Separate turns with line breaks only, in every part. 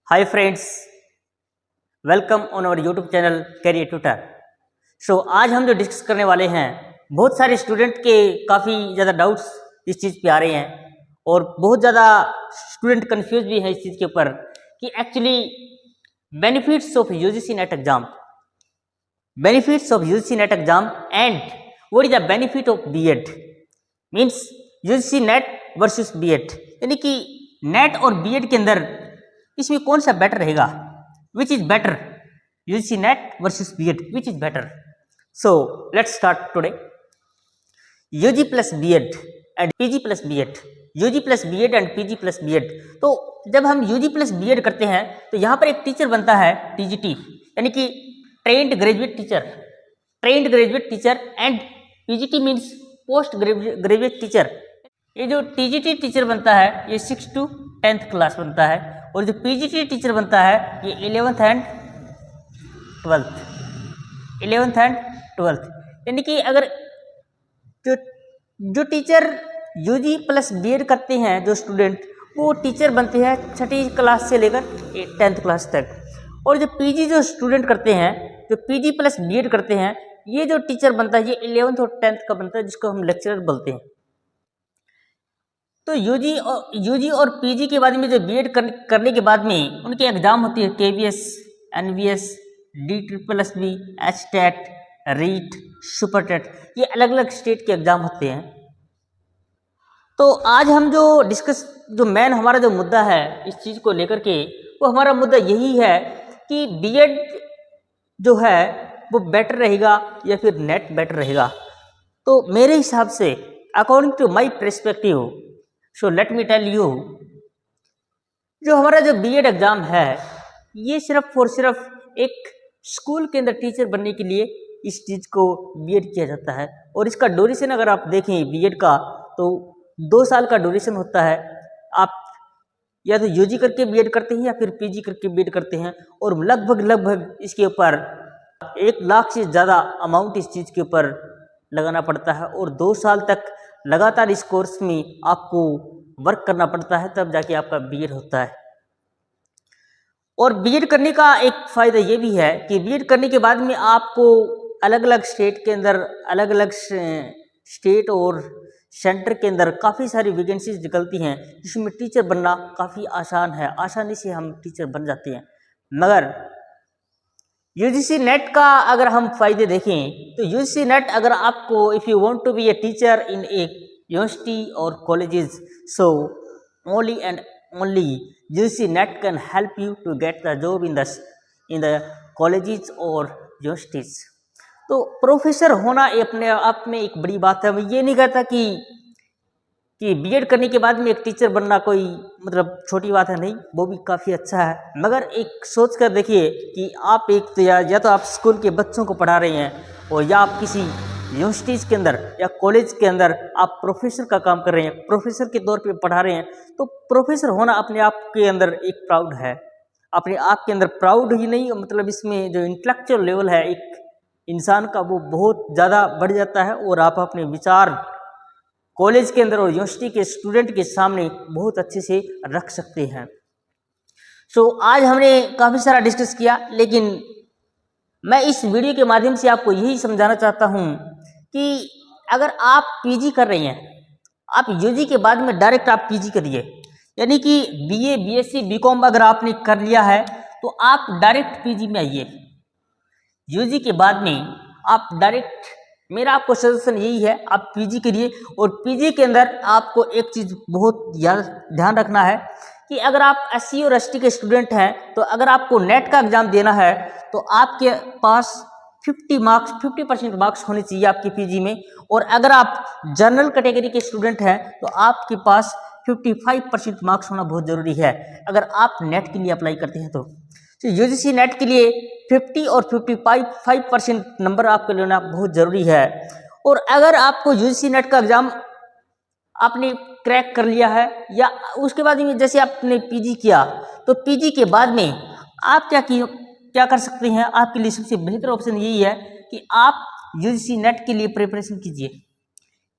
Hi friends, welcome on our YouTube channel career tutor. So आज हम जो discuss करने वाले हैं, बहुत सारे स्टूडेंट के काफ़ी ज़्यादा डाउट्स इस चीज़ पे आ रहे हैं और बहुत ज़्यादा स्टूडेंट कंफ्यूज भी है इस चीज़ के ऊपर कि actually benefits of UGC NET exam, benefits of UGC NET exam and what is the benefit of BEd, means UGC NET versus BEd, यानी कि नेट और बीएड के अंदर इसमें कौन सा बेटर रहेगा, which is better, UGC NET versus BEd, which is better. So let's start today. UG plus BEd and PG plus BEd, UG plus BEd and PG plus BEd. तो जब हम यूजी प्लस बीएड करते हैं तो यहाँ पर एक teacher बनता है टीजीटी, यानी कि trained graduate teacher, trained graduate teacher, and PGT means post graduate teacher. ये जो टीजीटी टीचर बनता है ये 6 to 10th क्लास बनता है, और जो पीजीटी टीचर बनता है ये 11th and 12th, 11th and 12th। यानी कि अगर जो टीचर यूजी प्लस बीएड करते हैं, जो स्टूडेंट, वो टीचर बनते हैं 6ठी क्लास से लेकर 10th क्लास तक। और जो पीजी जो स्टूडेंट करते हैं, जो पीजी प्लस बीएड करते हैं, ये जो टीचर बनता है ये 11th और 10th का बनता है, जिसको हम लेक्चरर बोलते हैं। तो यूजी और पीजी के बाद में जो बीएड करने के बाद में उनकी एग्ज़ाम होती है KVS, NVS, DSSB, HTET, REET, super TET, ये अलग अलग स्टेट के एग्ज़ाम होते हैं। तो आज हम जो मेन हमारा जो मुद्दा है इस चीज़ को लेकर के, वो हमारा मुद्दा यही है कि बीएड जो है वो बेटर रहेगा या फिर नेट बेटर रहेगा। तो मेरे हिसाब से, according to my perspective, so let me tell you, जो हमारा जो बीएड एग्ज़ाम है ये सिर्फ और सिर्फ एक स्कूल के अंदर टीचर बनने के लिए इस चीज़ को बीएड किया जाता है। और इसका ड्यूरेशन अगर आप देखें बीएड का, तो 2 साल का ड्यूरेशन होता है। आप या तो यूजी करके बीएड करते हैं या फिर पीजी करके बीएड करते हैं, और लगभग इसके ऊपर 1 लाख से ज़्यादा अमाउंट इस चीज़ के ऊपर लगाना पड़ता है, और 2 साल तक लगातार इस कोर्स में आपको वर्क करना पड़ता है, तब जाके आपका बीएड होता है। और बीएड करने का एक फ़ायदा ये भी है कि बीएड करने के बाद में आपको अलग अलग स्टेट के अंदर, अलग अलग स्टेट और सेंटर के अंदर काफ़ी सारी वैकेंसीज निकलती हैं, जिसमें टीचर बनना काफ़ी आसान है, आसानी से हम टीचर बन जाते हैं। मगर यूजीसी नेट का अगर हम फायदे देखें तो यूजीसी नेट अगर आपको, if you want to be a teacher in a university और colleges, so only and only UGC NET can help you to get the job in the colleges और यूनिवर्सिटीज। तो प्रोफेसर होना अपने आप में एक बड़ी बात है। मैं ये नहीं कहता कि बीएड करने के बाद में एक टीचर बनना कोई मतलब छोटी बात है, नहीं, वो भी काफ़ी अच्छा है। मगर एक सोच कर देखिए कि आप एक तो या तो आप स्कूल के बच्चों को पढ़ा रहे हैं, और या आप किसी यूनिवर्सिटीज़ के अंदर या कॉलेज के अंदर आप प्रोफेसर का काम कर रहे हैं, प्रोफेसर के तौर पे पढ़ा रहे हैं। तो प्रोफेसर होना अपने आप के अंदर एक प्राउड है, अपने आप के अंदर प्राउड ही नहीं, मतलब इसमें जो इंटेलेक्चुअल लेवल है एक इंसान का, वो बहुत ज़्यादा बढ़ जाता है, और आप अपने विचार कॉलेज के अंदर और यूनिवर्सिटी के स्टूडेंट के सामने बहुत अच्छे से रख सकते हैं। सो आज हमने काफ़ी सारा डिस्कस किया, लेकिन मैं इस वीडियो के माध्यम से आपको यही समझाना चाहता हूँ कि अगर आप पीजी कर रहे हैं, आप यूजी के बाद में डायरेक्ट आप पीजी करिए, यानी कि बीए, बीएससी, बीकॉम अगर आपने कर लिया है तो आप डायरेक्ट पीजी में आइए। यूजी के बाद में आप डायरेक्ट, मेरा आपको सजेशन यही है, आप पीजी करिए। और पीजी के अंदर आपको एक चीज़ बहुत ध्यान रखना है कि अगर आप एससी और एसटी के स्टूडेंट हैं, तो अगर आपको नेट का एग्ज़ाम देना है तो आपके पास 50% मार्क्स होने चाहिए आपके पीजी में। और अगर आप जनरल कैटेगरी के स्टूडेंट हैं तो आपके पास 55% मार्क्स होना बहुत ज़रूरी है, अगर आप नेट के लिए अप्लाई करते हैं तो यूजीसी नेट के लिए 50 और 55% नंबर आपको लेना बहुत ज़रूरी है। और अगर आपको यूजीसी नेट का एग्ज़ाम आपने क्रैक कर लिया है, या उसके बाद में जैसे आपने पीजी किया, तो पीजी के बाद में आप क्या कर सकते हैं, आपके लिए सबसे बेहतर ऑप्शन यही है कि आप यूजीसी नेट के लिए प्रिपरेशन कीजिए।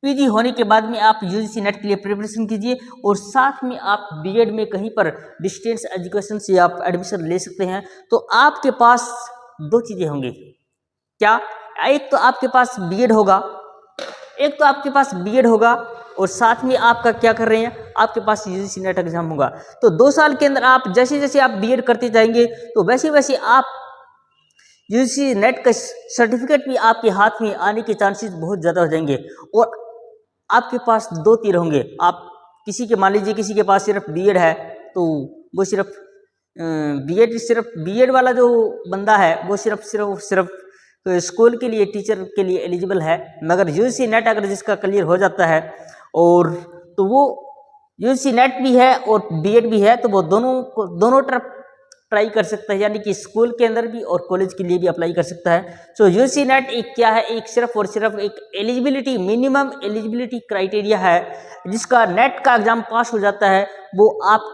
पीजी होने के बाद में आप यूजीसी नेट के लिए प्रिपरेशन कीजिए और साथ में आप बीएड में कहीं पर डिस्टेंस एजुकेशन से आप एडमिशन ले सकते हैं। तो आपके पास दो चीज़ें होंगी, क्या? एक तो आपके पास बीएड होगा, एक तो आपके पास बीएड होगा और साथ में आपका क्या कर रहे हैं, आपके पास यूजीसी नेट एग्जाम होगा। तो 2 साल के अंदर आप जैसे जैसे आप बीएड करते जाएंगे तो वैसे वैसे आप यूजीसी नेट का सर्टिफिकेट भी आपके हाथ में आने के चांसेस बहुत ज़्यादा हो जाएंगे और आपके पास दो तीर होंगे। आप किसी के, मान लीजिए किसी के पास सिर्फ बीएड है तो वो सिर्फ बीएड वाला जो बंदा है वो सिर्फ स्कूल के लिए, टीचर के लिए एलिजिबल है, मगर यूजीसी नेट अगर जिसका क्लियर हो जाता है और तो वो यूजीसी नेट भी है और बीएड भी है तो वो दोनों तरफ ट्राई कर सकता है, यानी कि स्कूल के अंदर भी और कॉलेज के लिए भी अप्लाई कर सकता है। सो यूजीसी नेट एक क्या है, एक सिर्फ और सिर्फ एक एलिजिबिलिटी, मिनिमम एलिजिबिलिटी क्राइटेरिया है, जिसका नेट का एग्जाम पास हो जाता है वो आप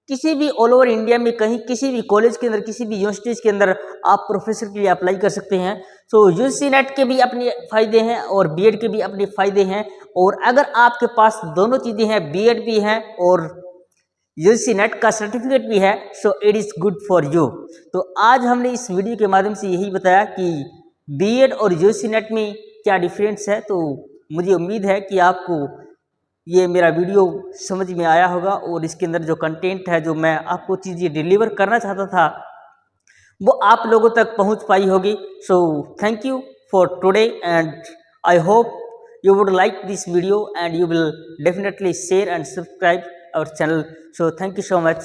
किसी भी ऑल ओवर इंडिया में कहीं, किसी भी कॉलेज के अंदर, किसी भी यूनिवर्सिटीज़ के अंदर आप प्रोफेसर के लिए अप्लाई कर सकते हैं। सो यूजीसी नेट के भी अपने फ़ायदे हैं और बीएड के भी अपने फ़ायदे हैं, और अगर आपके पास दोनों चीज़ें हैं, बीएड भी है और यूजीसी नेट का सर्टिफिकेट भी है, so it is good for you. तो आज हमने इस वीडियो के माध्यम से यही बताया कि बीएड और यूजीसी नेट में क्या डिफरेंस है। तो मुझे उम्मीद है कि आपको ये मेरा वीडियो समझ में आया होगा और इसके अंदर जो कंटेंट है, जो मैं आपको चीज़ें डिलीवर करना चाहता था, वो आप लोगों तक पहुंच पाई होगी। So thank you for today and I hope you would like this video and you will definitely share and subscribe our channel. So thank you so much.